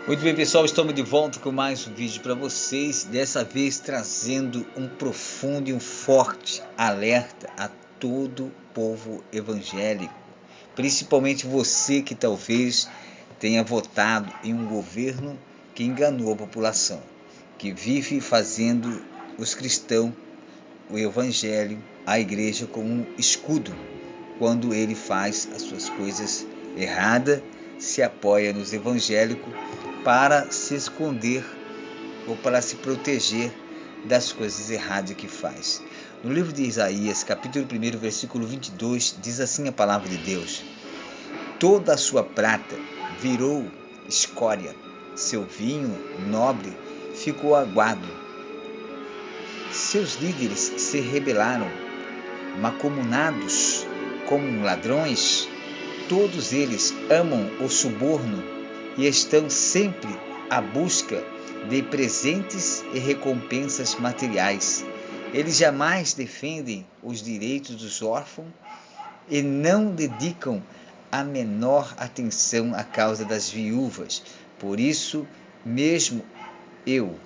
Muito bem, pessoal, estamos de volta com mais um vídeo para vocês, dessa vez trazendo um profundo e um forte alerta a todo o povo evangélico, principalmente você que talvez tenha votado em um governo que enganou a população, que vive fazendo os cristãos, o evangelho, a igreja como um escudo, quando ele faz as suas coisas erradas, se apoia nos evangélicos para se esconder ou para se proteger das coisas erradas que faz. No livro de Isaías, capítulo 1, versículo 22, diz assim a palavra de Deus: toda a sua prata virou escória, seu vinho nobre ficou aguado. Seus líderes se rebelaram, mancomunados como ladrões. Todos eles amam o suborno e estão sempre à busca de presentes e recompensas materiais. Eles jamais defendem os direitos dos órfãos e não dedicam a menor atenção à causa das viúvas. Por isso mesmo eu,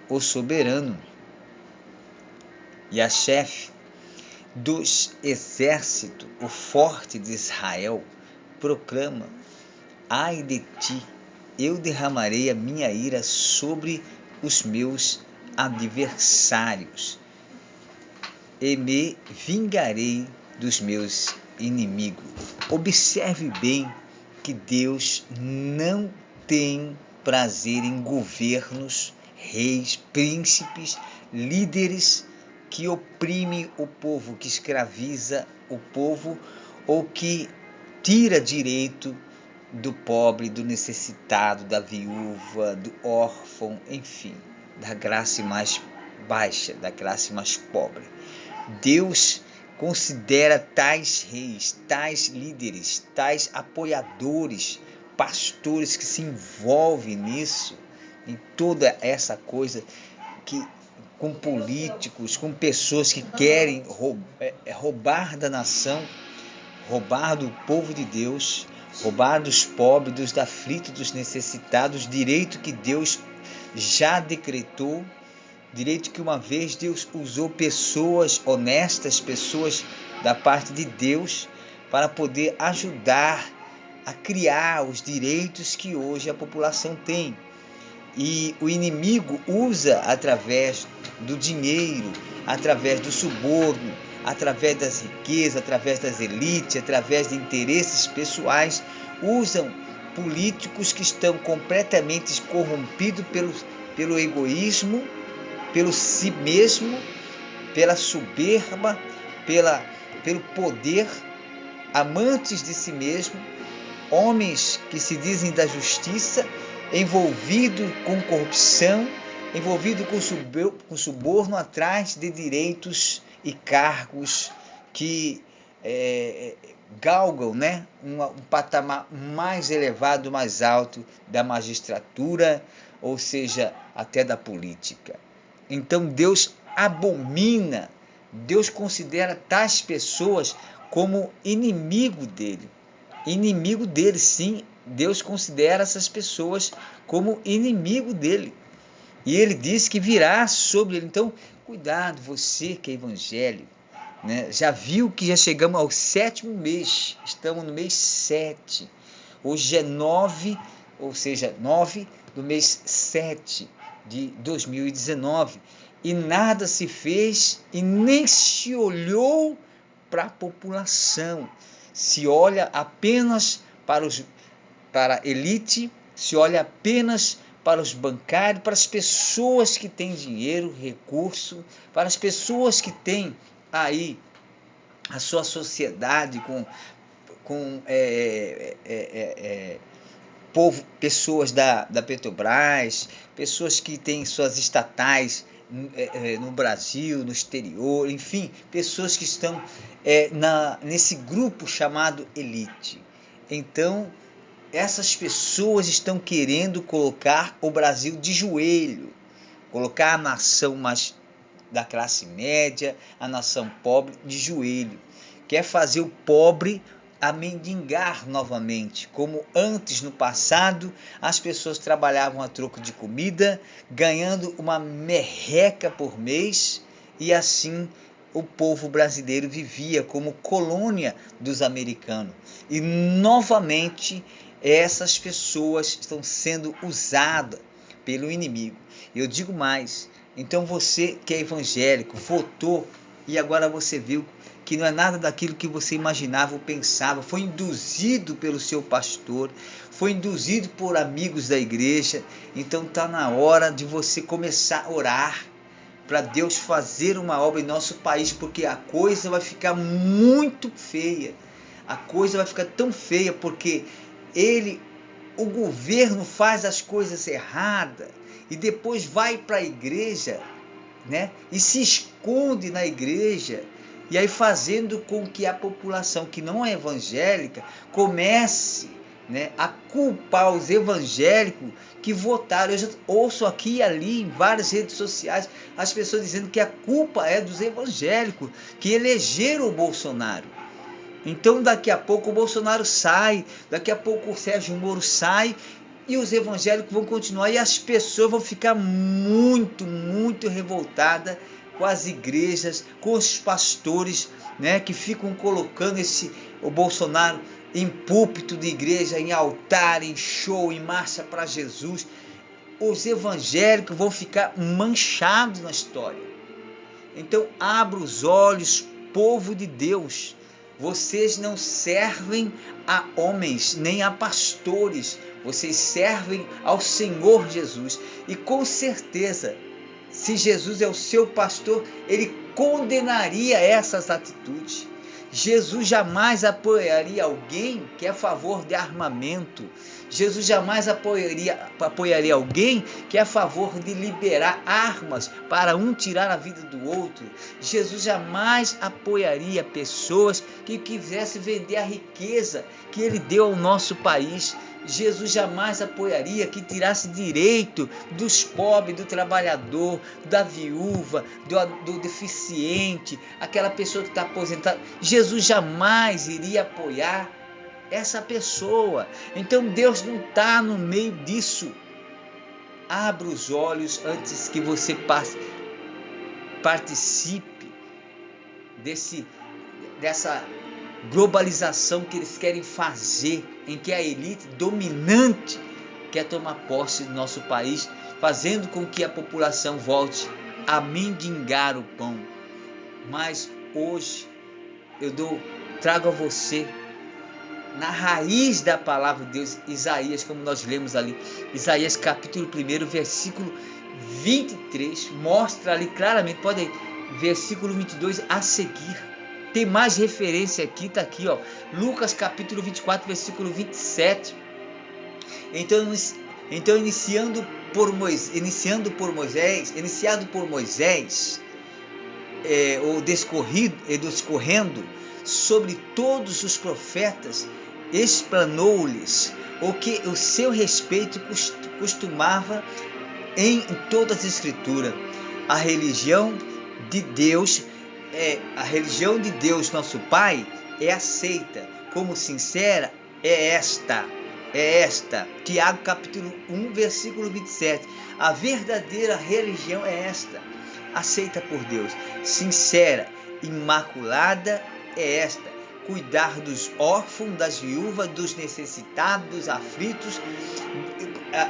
o soberano e a chefe dos exércitos, o forte de Israel, proclama: ai de ti, eu derramarei a minha ira sobre os meus adversários e me vingarei dos meus inimigos. Observe bem que Deus não tem prazer em governos, reis, príncipes, líderes que oprimem o povo, que escraviza o povo ou que tira direito do pobre, do necessitado, da viúva, do órfão, enfim, da classe mais baixa, da classe mais pobre. Deus considera tais reis, tais líderes, tais apoiadores, pastores que se envolvem nisso, em toda essa coisa, que com políticos, com pessoas que querem roubar da nação, roubar do povo de Deus, roubar dos pobres, dos aflitos, dos necessitados, direito que Deus já decretou, direito que uma vez Deus usou pessoas honestas, pessoas da parte de Deus, para poder ajudar a criar os direitos que hoje a população tem. E o inimigo usa através do dinheiro, através do suborno, através das riquezas, através das elites, através de interesses pessoais, usam políticos que estão completamente corrompidos pelo egoísmo, pelo si mesmo, pela soberba, pelo poder, amantes de si mesmo, homens que se dizem da justiça, envolvido com corrupção, envolvido com suborno atrás de direitos e cargos que galgam, né, um patamar mais elevado, mais alto da magistratura, ou seja, até da política. Então Deus abomina, Deus considera tais pessoas como inimigo dele. Inimigo dele, sim, Deus considera essas pessoas como inimigo dele. E ele diz que virá sobre ele. Então, cuidado, você que é evangélico, né? Já viu que já chegamos ao 7º mês, estamos no mês 7. Hoje é 9, ou seja, 9 do mês 7 de 2019. E nada se fez e nem se olhou para a população. Se olha apenas para a elite, se olha apenas para os bancários, para as pessoas que têm dinheiro, recurso, para as pessoas que têm aí a sua sociedade com pessoas da Petrobras, pessoas que têm suas estatais no Brasil, no exterior, enfim, pessoas que estão nesse grupo chamado elite. Então, essas pessoas estão querendo colocar o Brasil de joelho, colocar a nação mais da classe média, a nação pobre de joelho. Quer fazer o pobre a mendigar novamente, como antes no passado as pessoas trabalhavam a troco de comida, ganhando uma merreca por mês, e assim o povo brasileiro vivia como colônia dos americanos. E novamente essas pessoas estão sendo usadas pelo inimigo. Eu digo mais, então você que é evangélico, votou e agora você viu que não é nada daquilo que você imaginava ou pensava, foi induzido pelo seu pastor, foi induzido por amigos da igreja. Então está na hora de você começar a orar para Deus fazer uma obra em nosso país, porque a coisa vai ficar muito feia. A coisa vai ficar tão feia porque o governo faz as coisas erradas e depois vai para a igreja, né? E se esconde na igreja, e aí fazendo com que a população que não é evangélica comece, né, a culpar os evangélicos que votaram. Eu já ouço aqui e ali em várias redes sociais as pessoas dizendo que a culpa é dos evangélicos que elegeram o Bolsonaro. Então daqui a pouco o Bolsonaro sai, daqui a pouco o Sérgio Moro sai, e os evangélicos vão continuar, e as pessoas vão ficar muito, muito revoltadas com as igrejas, com os pastores, né, que ficam colocando o Bolsonaro em púlpito de igreja, em altar, em show, em marcha para Jesus. Os evangélicos vão ficar manchados na história. Então abra os olhos, povo de Deus. Vocês não servem a homens, nem a pastores. Vocês servem ao Senhor Jesus. E com certeza, se Jesus é o seu pastor, ele condenaria essas atitudes. Jesus jamais apoiaria alguém que é a favor de armamento. Jesus jamais apoiaria alguém que é a favor de liberar armas para um tirar a vida do outro. Jesus jamais apoiaria pessoas que quisessem vender a riqueza que ele deu ao nosso país. Jesus jamais apoiaria que tirasse direito dos pobres, do trabalhador, da viúva, do deficiente, aquela pessoa que está aposentada. Jesus jamais iria apoiar essa pessoa. Então Deus não está no meio disso. Abra os olhos antes que você participe dessa globalização que eles querem fazer, em que a elite dominante quer tomar posse do nosso país, fazendo com que a população volte a mendigar o pão. Mas hoje eu trago a você, na raiz da palavra de Deus, Isaías, como nós lemos ali, Isaías capítulo 1, versículo 23, mostra ali claramente, pode ir, versículo 22 a seguir. Tem mais referência aqui, está aqui, ó, Lucas capítulo 24, versículo 27. Então iniciado por Moisés, ou discorrendo sobre todos os profetas, explanou-lhes o que o seu respeito costumava em todas as escrituras. A religião de Deus, nosso Pai, é aceita como sincera, é esta. Tiago capítulo 1, versículo 27. A verdadeira religião é esta, aceita por Deus, sincera, imaculada é esta: cuidar dos órfãos, das viúvas, dos necessitados, dos aflitos,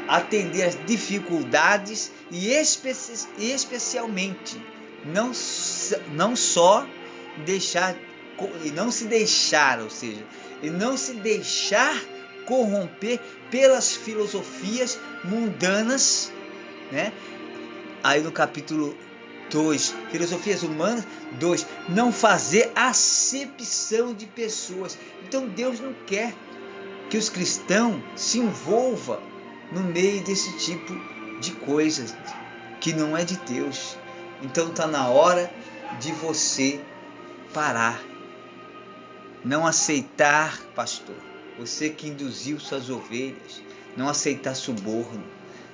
atender às dificuldades e especialmente não só deixar, e não se deixar corromper pelas filosofias mundanas, né? Aí no capítulo 2, filosofias humanas. 2, não fazer acepção de pessoas. Então Deus não quer que os cristãos se envolvam no meio desse tipo de coisas que não é de Deus. Então está na hora de você parar. Não aceitar, pastor, você que induziu suas ovelhas, não aceitar suborno,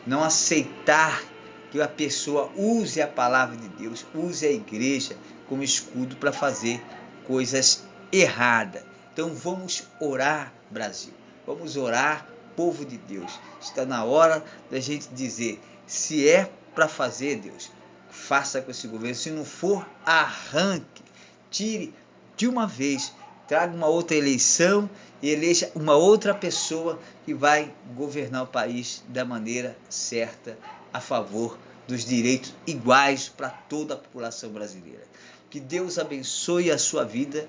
não aceitar que a pessoa use a palavra de Deus, use a igreja como escudo para fazer coisas erradas. Então vamos orar, Brasil. Vamos orar, povo de Deus. Está na hora da gente dizer, se é para fazer, Deus, faça com esse governo. Se não for, arranque, tire de uma vez, traga uma outra eleição e eleja uma outra pessoa que vai governar o país da maneira certa, a favor dos direitos iguais para toda a população brasileira. Que Deus abençoe a sua vida.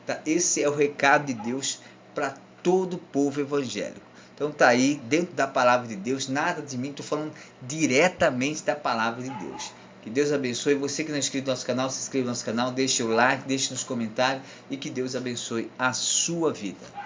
Tá? Esse é o recado de Deus para todo o povo evangélico. Então tá aí, dentro da palavra de Deus, nada de mim, estou falando diretamente da palavra de Deus. Que Deus abençoe. Você que não é inscrito no nosso canal, se inscreva no nosso canal, deixe o like, deixe nos comentários e que Deus abençoe a sua vida.